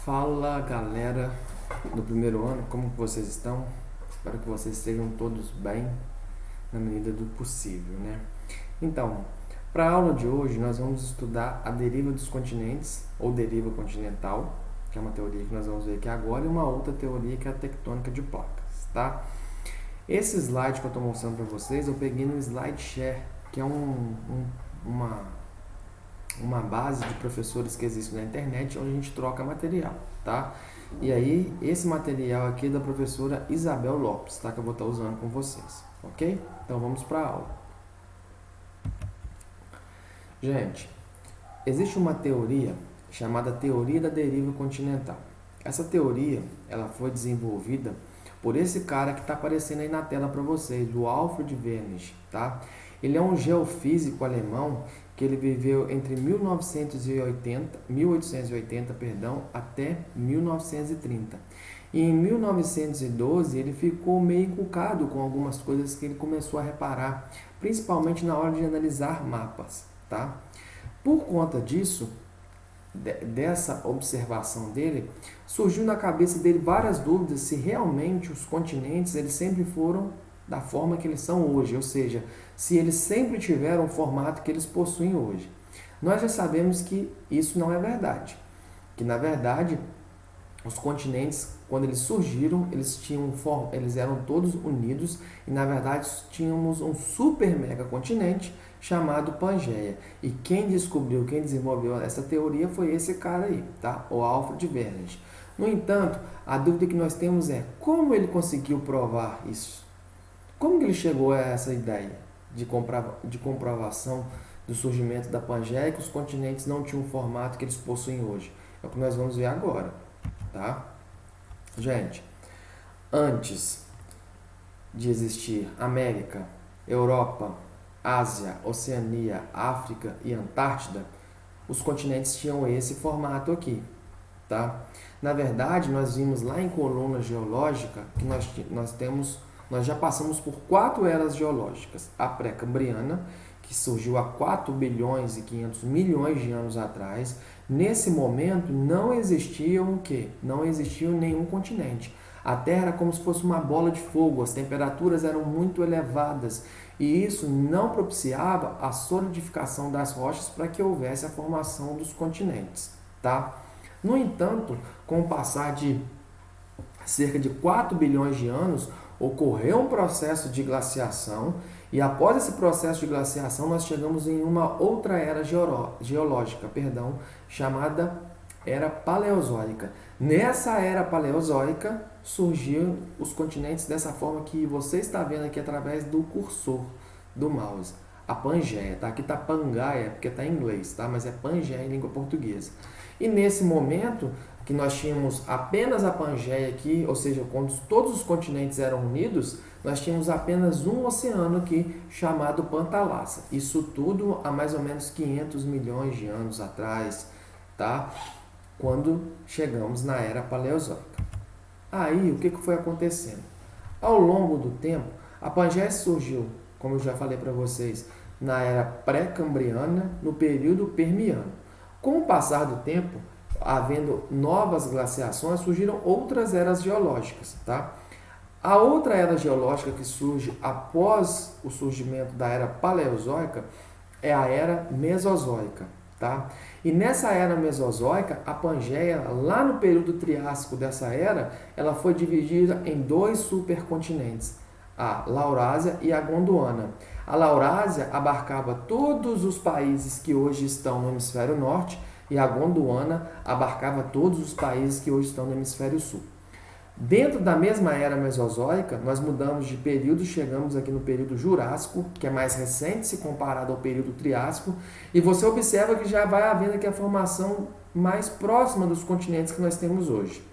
Fala galera do primeiro ano, como que vocês estão? Espero que vocês estejam todos bem na medida do possível, né? Então, para a aula de hoje nós vamos estudar a deriva dos continentes ou deriva continental, que é uma teoria que nós vamos ver aqui agora, e uma outra teoria que é a tectônica de placas, tá? Esse slide que eu estou mostrando para vocês eu peguei no SlideShare, que é uma base de professores que existe na internet onde a gente troca material, tá? E aí, esse material aqui é da professora Isabel Lopes, tá? Que eu vou estar usando com vocês, ok? Então vamos para a aula. Gente, existe uma teoria chamada teoria da deriva continental. Essa teoria, ela foi desenvolvida por esse cara que está aparecendo aí na tela para vocês, o Alfred Wenig, tá? Ele é um geofísico alemão que ele viveu entre 1880, até 1930. E em 1912 ele ficou meio encucado com algumas coisas que ele começou a reparar, principalmente na hora de analisar mapas, tá? Por conta disso, dessa observação dele, surgiu na cabeça dele várias dúvidas se realmente os continentes eles sempre foram da forma que eles são hoje, ou seja, se eles sempre tiveram o formato que eles possuem hoje. Nós já sabemos que isso não é verdade, que na verdade os continentes, quando eles surgiram, eles eram todos unidos e na verdade tínhamos um super mega continente chamado Pangeia. E quem desenvolveu essa teoria foi esse cara aí, tá? O Alfred Wenig. No entanto, a dúvida que nós temos é como ele conseguiu provar isso? Como que ele chegou a essa ideia de comprovação do surgimento da Pangeia e que os continentes não tinham o formato que eles possuem hoje? É o que nós vamos ver agora, tá? Gente, antes de existir América, Europa, Ásia, Oceania, África e Antártida, os continentes tinham esse formato aqui, tá? Na verdade, nós vimos lá em coluna geológica que nós já passamos por 4 eras geológicas. A pré-cambriana, que surgiu há 4 bilhões e 500 milhões de anos atrás. Nesse momento, não existiam o quê? Não existia nenhum continente. A Terra era como se fosse uma bola de fogo, as temperaturas eram muito elevadas e isso não propiciava a solidificação das rochas para que houvesse a formação dos continentes, tá? No entanto, com o passar de cerca de 4 bilhões de anos, ocorreu um processo de glaciação e após esse processo de glaciação nós chegamos em uma outra era geológica, chamada Era Paleozoica. Nessa Era Paleozoica surgiram os continentes dessa forma que você está vendo aqui através do cursor do mouse. A Pangeia, tá? Aqui está Pangaia porque está em inglês, tá? Mas é Pangeia em língua portuguesa. E nesse momento que nós tínhamos apenas a Pangeia aqui, ou seja, quando todos os continentes eram unidos, nós tínhamos apenas um oceano aqui chamado Pantalassa. Isso tudo há mais ou menos 500 milhões de anos atrás, tá? Quando chegamos na Era Paleozoica. Aí, o que foi acontecendo? Ao longo do tempo, a Pangeia surgiu, como eu já falei para vocês, na Era Pré-Cambriana, no período Permiano. Com o passar do tempo, havendo novas glaciações, surgiram outras eras geológicas, tá? A outra era geológica que surge após o surgimento da Era Paleozoica é a Era Mesozoica, tá? E nessa Era Mesozoica, a Pangeia, lá no período Triássico dessa era, ela foi dividida em 2 supercontinentes, a Laurásia e a Gondwana. A Laurásia abarcava todos os países que hoje estão no hemisfério norte e a Gondwana abarcava todos os países que hoje estão no hemisfério sul. Dentro da mesma era mesozoica, nós mudamos de período, chegamos aqui no período Jurássico, que é mais recente se comparado ao período Triássico, e você observa que já vai havendo aqui a formação mais próxima dos continentes que nós temos hoje.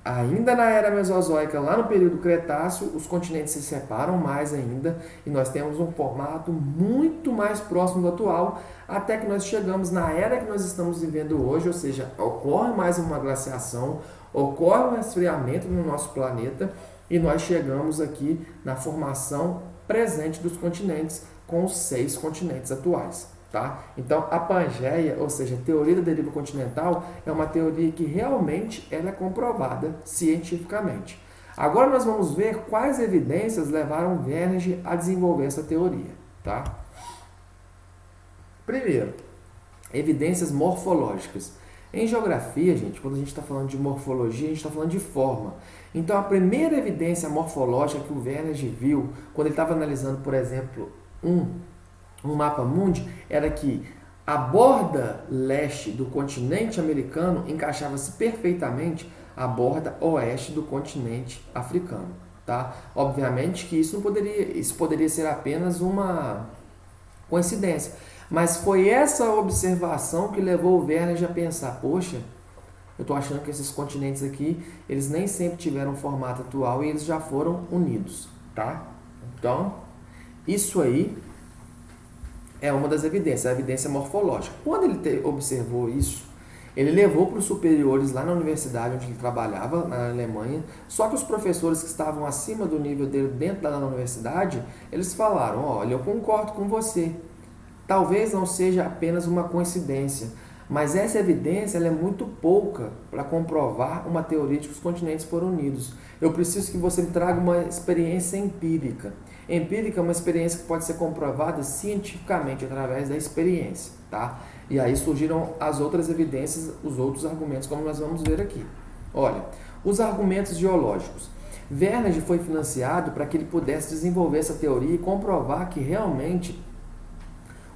Ainda na era mesozoica, lá no período Cretáceo, os continentes se separam mais ainda e nós temos um formato muito mais próximo do atual, até que nós chegamos na era que nós estamos vivendo hoje, ou seja, ocorre mais uma glaciação, ocorre um resfriamento no nosso planeta e nós chegamos aqui na formação presente dos continentes com os 6 continentes atuais, Tá? Então, a Pangeia, ou seja, a teoria da deriva continental, é uma teoria que realmente ela é comprovada cientificamente. Agora nós vamos ver quais evidências levaram Wernicke a desenvolver essa teoria. Tá? Primeiro, evidências morfológicas. Em geografia, gente, quando a gente está falando de morfologia, a gente está falando de forma. Então, a primeira evidência morfológica que o Wernicke viu, quando ele estava analisando, por exemplo, um mapa mundi, era que a borda leste do continente americano encaixava-se perfeitamente à borda oeste do continente africano. Tá? Obviamente que isso poderia ser apenas uma coincidência, mas foi essa observação que levou o Wernicke a pensar, poxa, eu estou achando que esses continentes aqui, eles nem sempre tiveram o formato atual e eles já foram unidos, tá? Então, isso aí é uma das evidências, a evidência morfológica. Quando ele observou isso, ele levou para os superiores lá na universidade onde ele trabalhava, na Alemanha, só que os professores que estavam acima do nível dele dentro da universidade, eles falaram, olha, eu concordo com você, talvez não seja apenas uma coincidência, mas essa evidência ela é muito pouca para comprovar uma teoria de que os continentes foram unidos. Eu preciso que você me traga uma experiência empírica. Empírica é uma experiência que pode ser comprovada cientificamente através da experiência, tá? E aí surgiram as outras evidências, os outros argumentos, como nós vamos ver aqui. Olha, os argumentos geológicos. Wernicke foi financiado para que ele pudesse desenvolver essa teoria e comprovar que realmente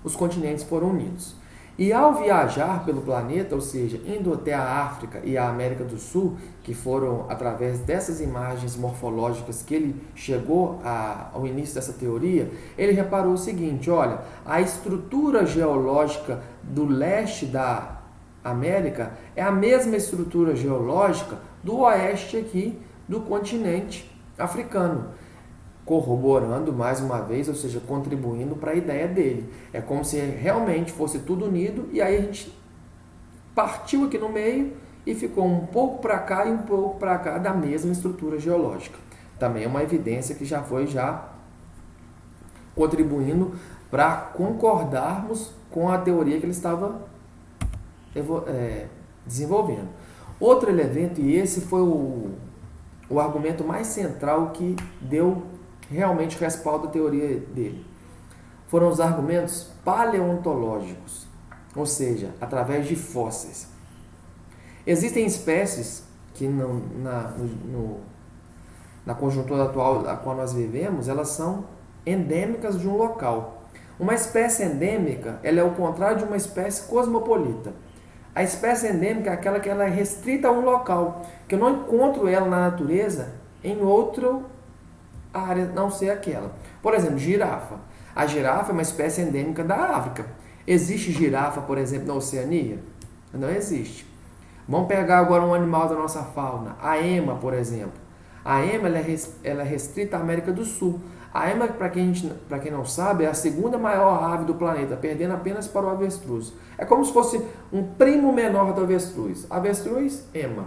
os continentes foram unidos. E ao viajar pelo planeta, ou seja, indo até a África e a América do Sul, que foram através dessas imagens morfológicas que ele chegou ao início dessa teoria, ele reparou o seguinte, olha, a estrutura geológica do leste da América é a mesma estrutura geológica do oeste aqui do continente africano, corroborando mais uma vez, ou seja, contribuindo para a ideia dele. É como se realmente fosse tudo unido e aí a gente partiu aqui no meio e ficou um pouco para cá e um pouco para cá da mesma estrutura geológica. Também é uma evidência que já foi contribuindo para concordarmos com a teoria que ele estava desenvolvendo. Outro elemento, e esse foi o argumento mais central que deu realmente respaldo à teoria dele, foram os argumentos paleontológicos, ou seja, através de fósseis. Existem espécies que na conjuntura atual a qual nós vivemos, elas são endêmicas de um local. Uma espécie endêmica, ela é o contrário de uma espécie cosmopolita. A espécie endêmica é aquela que ela é restrita a um local, que eu não encontro ela na natureza em outra área, não ser aquela. Por exemplo, girafa. A girafa é uma espécie endêmica da África. Existe girafa, por exemplo, na Oceania? Não existe. Vamos pegar agora um animal da nossa fauna, a ema, por exemplo. A ema ela é restrita à América do Sul. A ema, para quem não sabe, é a segunda maior ave do planeta, perdendo apenas para o avestruz. É como se fosse um primo menor do avestruz. Avestruz, ema.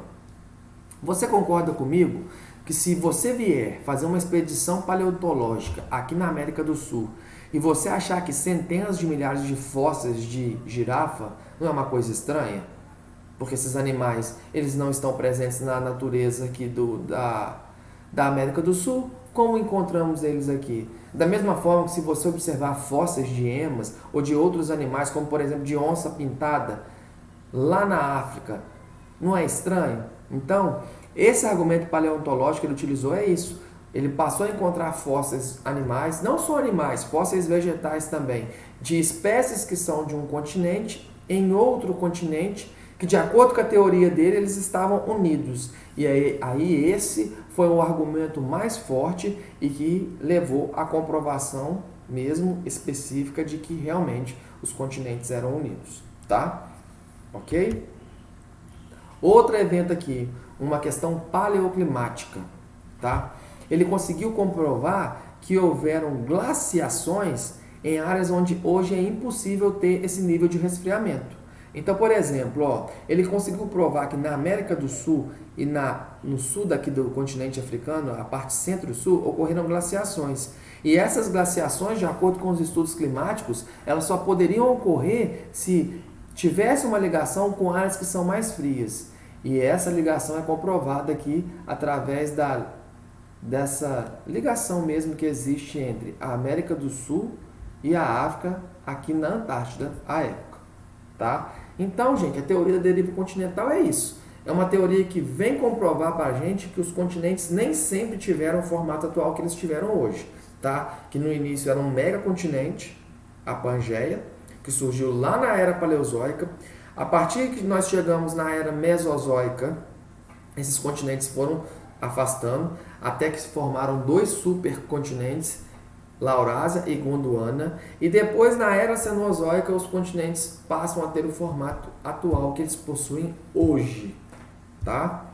Você concorda comigo que se você vier fazer uma expedição paleontológica aqui na América do Sul e você achar que centenas de milhares de fósseis de girafa não é uma coisa estranha? Porque esses animais eles não estão presentes na natureza aqui da América do Sul, como encontramos eles aqui? Da mesma forma que se você observar fósseis de emas ou de outros animais, como por exemplo de onça pintada, lá na África, não é estranho? Então, esse argumento paleontológico que ele utilizou é isso. Ele passou a encontrar fósseis animais, não só animais, fósseis vegetais também, de espécies que são de um continente em outro continente, que de acordo com a teoria dele, eles estavam unidos. E aí esse foi o argumento mais forte e que levou à comprovação mesmo específica de que realmente os continentes eram unidos, tá? Ok? Outro evento aqui, uma questão paleoclimática, tá? Ele conseguiu comprovar que houveram glaciações em áreas onde hoje é impossível ter esse nível de resfriamento. Então, por exemplo, ele conseguiu provar que na América do Sul e no sul daqui do continente africano, a parte centro-sul, ocorreram glaciações. E essas glaciações, de acordo com os estudos climáticos, elas só poderiam ocorrer se tivesse uma ligação com áreas que são mais frias. E essa ligação é comprovada aqui através dessa ligação mesmo que existe entre a América do Sul e a África aqui na Antártida à época, tá? Então, gente, a teoria da deriva continental é isso. É uma teoria que vem comprovar para a gente que os continentes nem sempre tiveram o formato atual que eles tiveram hoje, tá? Que no início era um megacontinente, a Pangeia, que surgiu lá na era Paleozoica. A partir que nós chegamos na era Mesozoica, esses continentes foram afastando, até que se formaram dois supercontinentes, Laurásia e Gondwana, e depois na era Cenozoica os continentes passam a ter o formato atual que eles possuem hoje, tá?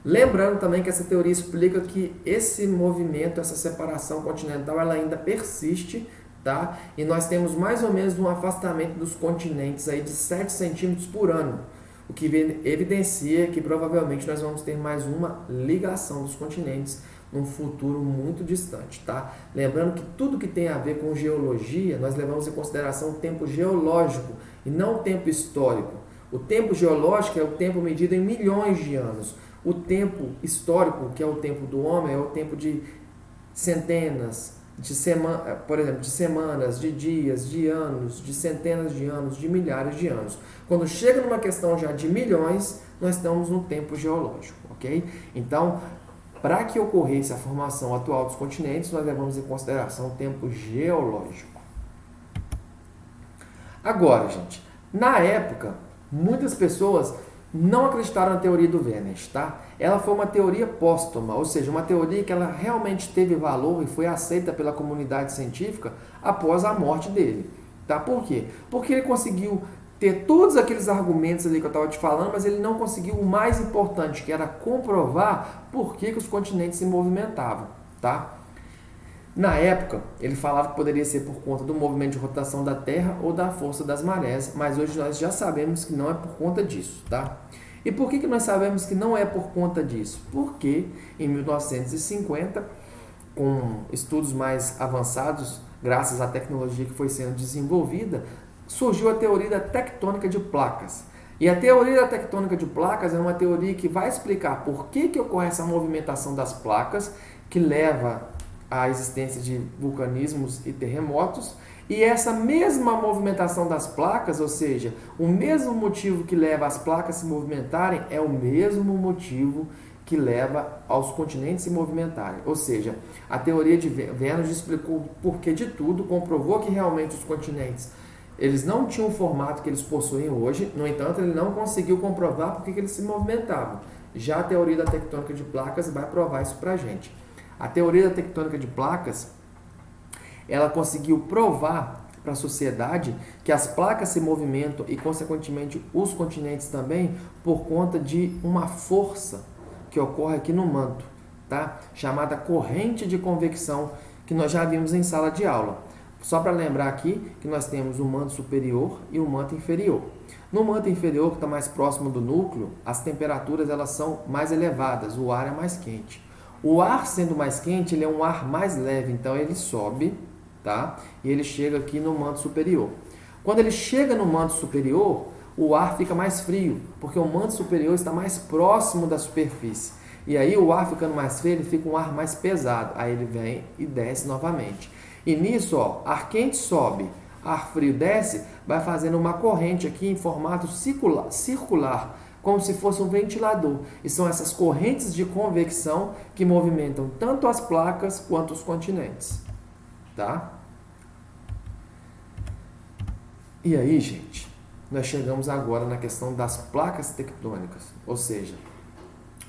Lembrando também que essa teoria explica que esse movimento, essa separação continental, ela ainda persiste, tá? E nós temos mais ou menos um afastamento dos continentes aí de 7 centímetros por ano, o que evidencia que provavelmente nós vamos ter mais uma ligação dos continentes num futuro muito distante, tá? Lembrando que tudo que tem a ver com geologia, nós levamos em consideração o tempo geológico e não o tempo histórico. O tempo geológico é o tempo medido em milhões de anos. O tempo histórico, que é o tempo do homem, é o tempo de centenas, por exemplo, de semanas, de dias, de anos, de centenas de anos, de milhares de anos. Quando chega numa questão já de milhões, nós estamos no tempo geológico, ok? Então, para que ocorresse a formação atual dos continentes, nós levamos em consideração o tempo geológico. Agora, gente, na época, muitas pessoas não acreditaram na teoria do Vénus, tá? Ela foi uma teoria póstuma, ou seja, uma teoria que ela realmente teve valor e foi aceita pela comunidade científica após a morte dele, tá? Por quê? Porque ele conseguiu ter todos aqueles argumentos ali que eu estava te falando, mas ele não conseguiu o mais importante, que era comprovar por que os continentes se movimentavam, tá? Na época, ele falava que poderia ser por conta do movimento de rotação da Terra ou da força das marés, mas hoje nós já sabemos que não é por conta disso, tá? E por que nós sabemos que não é por conta disso? Porque em 1950, com estudos mais avançados, graças à tecnologia que foi sendo desenvolvida, surgiu a teoria da tectônica de placas. E a teoria da tectônica de placas é uma teoria que vai explicar por que ocorre essa movimentação das placas, que leva à existência de vulcanismos e terremotos, e essa mesma movimentação das placas, ou seja, o mesmo motivo que leva as placas a se movimentarem, é o mesmo motivo que leva aos continentes se movimentarem. Ou seja, a teoria de Vénus explicou o porquê de tudo, comprovou que realmente os continentes eles não tinham o formato que eles possuem hoje, no entanto, ele não conseguiu comprovar por que eles se movimentavam. Já a teoria da tectônica de placas vai provar isso para a gente. A teoria da tectônica de placas, ela conseguiu provar para a sociedade que as placas se movimentam e, consequentemente, os continentes também, por conta de uma força que ocorre aqui no manto, tá? Chamada corrente de convecção, que nós já vimos em sala de aula. Só para lembrar aqui que nós temos o manto superior e o manto inferior. No manto inferior, que está mais próximo do núcleo, as temperaturas elas são mais elevadas, o ar é mais quente. O ar sendo mais quente, ele é um ar mais leve, então ele sobe, tá? E ele chega aqui no manto superior. Quando ele chega no manto superior, o ar fica mais frio, porque o manto superior está mais próximo da superfície. E aí o ar ficando mais frio, ele fica um ar mais pesado. Aí ele vem e desce novamente. E nisso, ó, ar quente sobe, ar frio desce, vai fazendo uma corrente aqui em formato circular, como se fosse um ventilador. E são essas correntes de convecção que movimentam tanto as placas quanto os continentes, tá? E aí, gente, nós chegamos agora na questão das placas tectônicas, ou seja,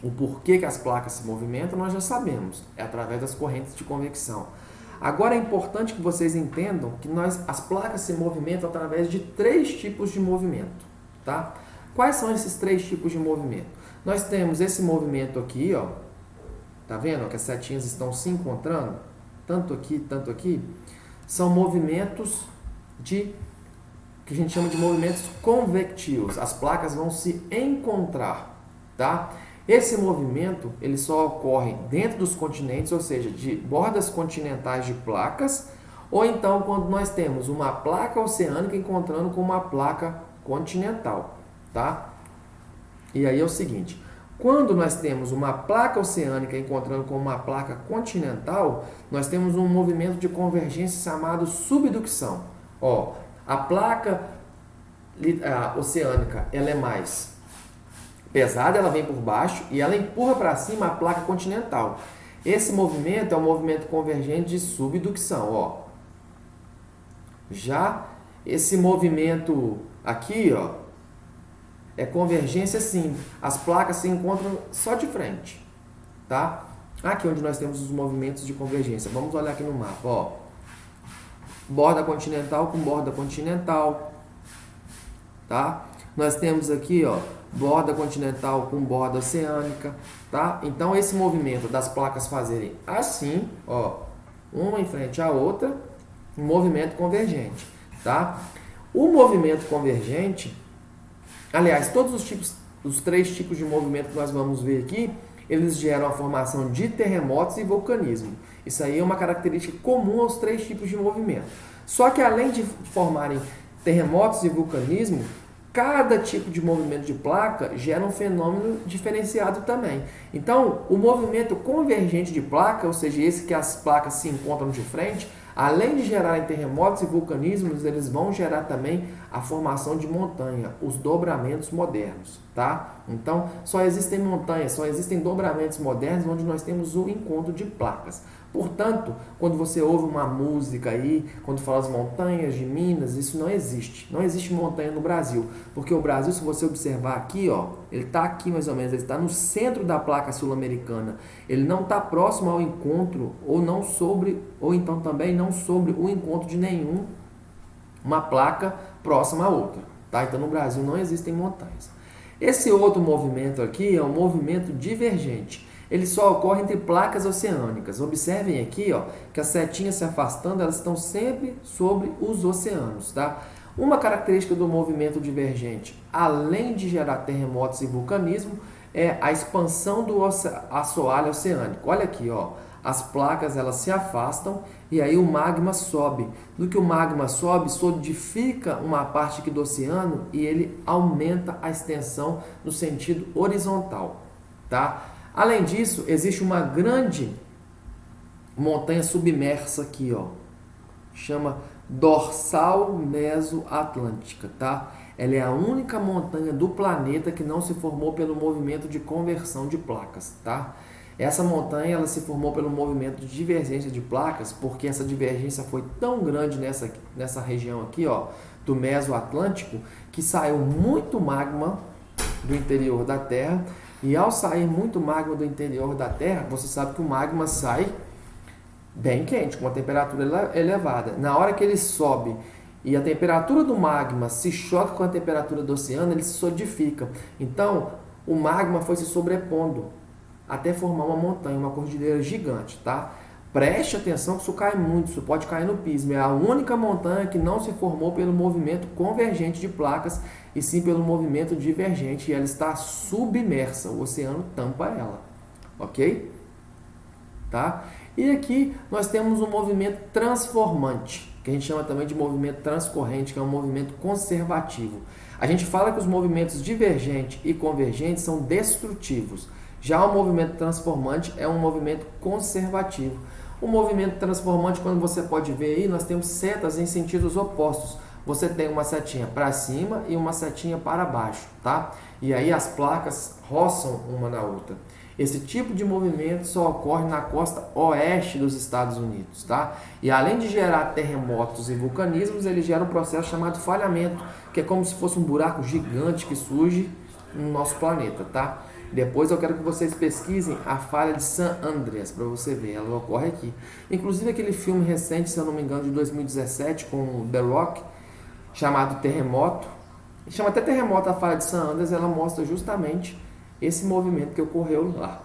o porquê que as placas se movimentam nós já sabemos, é através das correntes de convecção. Agora é importante que vocês entendam que as placas se movimentam através de 3 tipos de movimento, tá? Quais são esses 3 tipos de movimento? Nós temos esse movimento aqui, ó, tá vendo que as setinhas estão se encontrando? Tanto aqui, são movimentos que a gente chama de movimentos convectivos. As placas vão se encontrar, tá? Esse movimento ele só ocorre dentro dos continentes, ou seja, de bordas continentais de placas, ou então quando nós temos uma placa oceânica encontrando com uma placa continental, tá? E aí é o seguinte, quando nós temos uma placa oceânica encontrando com uma placa continental, nós temos um movimento de convergência chamado subducção. Ó, a placa oceânica ela é mais pesada, ela vem por baixo e ela empurra para cima a placa continental. Esse movimento é um movimento convergente de subducção. Ó. Já esse movimento aqui, ó, é convergência sim. As placas se encontram só de frente, tá? Aqui onde nós temos os movimentos de convergência. Vamos olhar aqui no mapa, ó. Borda continental com borda continental, tá? Nós temos aqui, ó, borda continental com borda oceânica, tá? Então esse movimento das placas fazerem assim, ó, uma em frente à outra, um movimento convergente, tá? O movimento convergente, aliás, todos os três tipos de movimento que nós vamos ver aqui, eles geram a formação de terremotos e vulcanismo. Isso aí é uma característica comum aos três tipos de movimento. Só que além de formarem terremotos e vulcanismo, cada tipo de movimento de placa gera um fenômeno diferenciado também. Então, o movimento convergente de placa, ou seja, esse que as placas se encontram de frente, além de gerarem terremotos e vulcanismos, eles vão gerar também a formação de montanha, os dobramentos modernos, tá? Então, só existem montanhas, só existem dobramentos modernos onde nós temos o encontro de placas. Portanto, quando você ouve uma música aí, quando fala as montanhas de Minas, isso não existe. Não existe montanha no Brasil, porque o Brasil, se você observar aqui, ó, ele está aqui mais ou menos, ele está no centro da placa sul-americana. Ele não está próximo ao encontro, ou então também não sobre o encontro de uma placa próxima a outra, tá? Então no Brasil não existem montanhas. Esse outro movimento aqui é um movimento divergente. Ele só ocorre entre placas oceânicas. Observem aqui, ó, que as setinhas se afastando, elas estão sempre sobre os oceanos, tá? Uma característica do movimento divergente, além de gerar terremotos e vulcanismo, é a expansão do assoalho oceânico. Olha aqui, ó, as placas elas se afastam e aí o magma sobe. No que o magma sobe, solidifica uma parte aqui do oceano e ele aumenta a extensão no sentido horizontal, tá? Além disso, existe uma grande montanha submersa aqui, ó, chama Dorsal Mesoatlântica, tá? Ela é a única montanha do planeta que não se formou pelo movimento de conversão de placas, tá? Essa montanha ela se formou pelo movimento de divergência de placas, porque essa divergência foi tão grande nessa região aqui, ó, do Mesoatlântico, que saiu muito magma do interior da Terra. E ao sair muito magma do interior da Terra, você sabe que o magma sai bem quente, com uma temperatura elevada. Na hora que ele sobe e a temperatura do magma se choca com a temperatura do oceano, ele se solidifica. Então, o magma foi se sobrepondo até formar uma montanha, uma cordilheira gigante, tá? Preste atenção que isso cai muito, isso pode cair no pismo. É a única montanha que não se formou pelo movimento convergente de placas, e sim pelo movimento divergente, e ela está submersa, o oceano tampa ela, ok? Tá? E aqui nós temos um movimento transformante, que a gente chama também de movimento transcorrente, que é um movimento conservativo. A gente fala que os movimentos divergente e convergente são destrutivos. Já o movimento transformante é um movimento conservativo. O movimento transformante, quando você pode ver aí, nós temos setas em sentidos opostos. Você tem uma setinha para cima e uma setinha para baixo, tá? E aí as placas roçam uma na outra. Esse tipo de movimento só ocorre na costa oeste dos Estados Unidos, tá? E além de gerar terremotos e vulcanismos, ele gera um processo chamado falhamento, que é como se fosse um buraco gigante que surge no nosso planeta, tá? Depois eu quero que vocês pesquisem a falha de San Andreas, para você ver, ela ocorre aqui. Inclusive aquele filme recente, se eu não me engano, de 2017, com o The Rock, chamado Terremoto, chama até Terremoto a falha de San Andreas, ela mostra justamente esse movimento que ocorreu lá,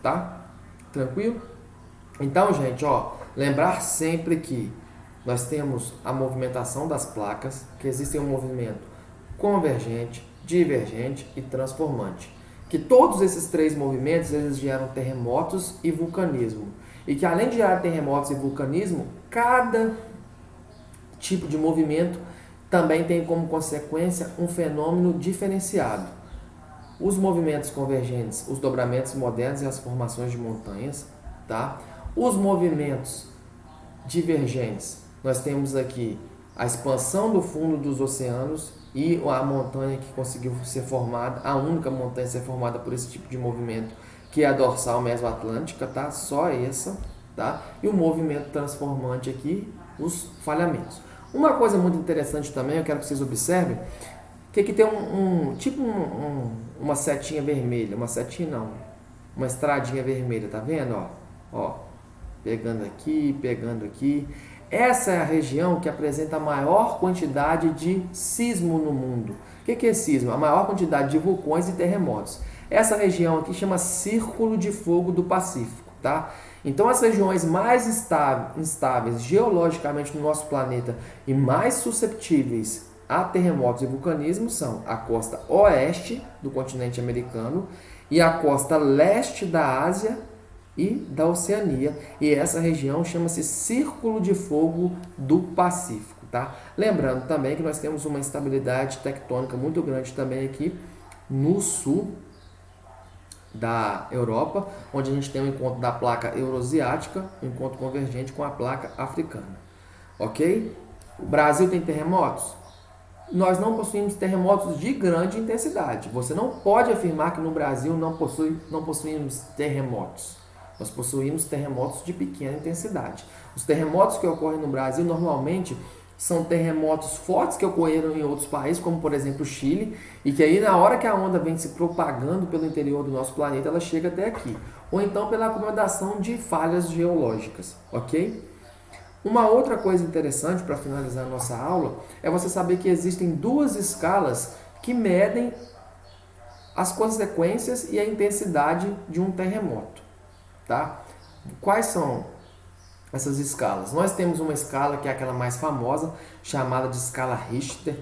tá? Tranquilo? Então, gente, ó, lembrar sempre que nós temos a movimentação das placas, que existe um movimento convergente, divergente e transformante. que todos esses três movimentos eles geram terremotos e vulcanismo. E que além de gerar terremotos e vulcanismo, cada tipo de movimento também tem como consequência um fenômeno diferenciado. Os movimentos convergentes, os dobramentos modernos e as formações de montanhas, tá? Os movimentos divergentes, nós temos aqui a expansão do fundo dos oceanos e a montanha que conseguiu ser formada, a única montanha a ser formada por esse tipo de movimento, que é a dorsal mesoatlântica, tá? Só essa, tá? E o movimento transformante aqui, os falhamentos. Uma coisa muito interessante também, eu quero que vocês observem, que aqui tem uma setinha vermelha, uma setinha não, uma estradinha vermelha, tá vendo? Ó, pegando aqui. Essa é a região que apresenta a maior quantidade de sismo no mundo. O que é sismo? A maior quantidade de vulcões e terremotos. Essa região aqui chama Círculo de Fogo do Pacífico, tá? Então as regiões mais instáveis geologicamente no nosso planeta e mais susceptíveis a terremotos e vulcanismo são a costa oeste do continente americano e a costa leste da Ásia e da Oceania. E essa região chama-se Círculo de Fogo do Pacífico, tá? Lembrando também que nós temos uma instabilidade tectônica muito grande também aqui no sul da Europa, onde a gente tem o encontro da placa euroasiática, o encontro convergente com a placa africana. Ok? O Brasil tem terremotos? Nós não possuímos terremotos de grande intensidade. Você não pode afirmar que no Brasil não possuímos terremotos. Nós possuímos terremotos de pequena intensidade. Os terremotos que ocorrem no Brasil normalmente são terremotos fortes que ocorreram em outros países, como por exemplo o Chile, e que aí na hora que a onda vem se propagando pelo interior do nosso planeta, ela chega até aqui. Ou então pela acomodação de falhas geológicas, ok? Uma outra coisa interessante para finalizar a nossa aula é você saber que existem duas escalas que medem as consequências e a intensidade de um terremoto, tá? Quais são essas escalas? Nós temos uma escala que é aquela mais famosa, chamada de escala Richter,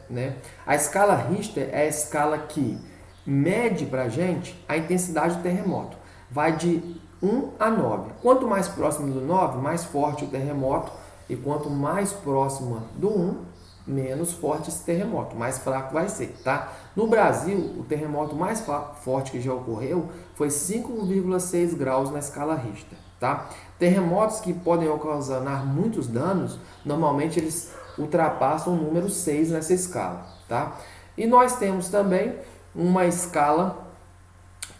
né? A escala Richter é a escala que mede para a gente a intensidade do terremoto. Vai de 1 a 9. Quanto mais próximo do 9, mais forte o terremoto, e quanto mais próximo do 1, menos forte esse terremoto, mais fraco vai ser, tá? No Brasil, o terremoto mais forte que já ocorreu foi 5,6 graus na escala Richter, tá? Terremotos que podem ocasionar muitos danos, normalmente eles ultrapassam o número 6 nessa escala, tá? E nós temos também uma escala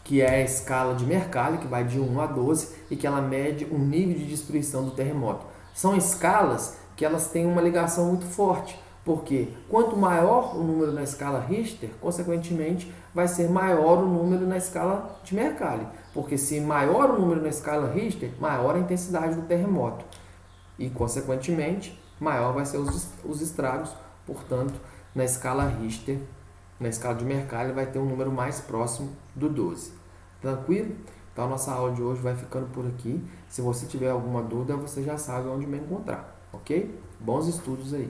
que é a escala de Mercalli, que vai de 1 a 12 e que ela mede o nível de destruição do terremoto. São escalas que elas têm uma ligação muito forte, porque quanto maior o número na escala Richter, consequentemente vai ser maior o número na escala de Mercalli, porque se maior o número na escala Richter, maior a intensidade do terremoto e consequentemente maior vai ser os estragos. Portanto, na escala Richter, na escala de Mercalli, vai ter um número mais próximo do 12. Tranquilo? Então a nossa aula de hoje vai ficando por aqui. Se você tiver alguma dúvida, você já sabe onde me encontrar, ok? Bons estudos aí!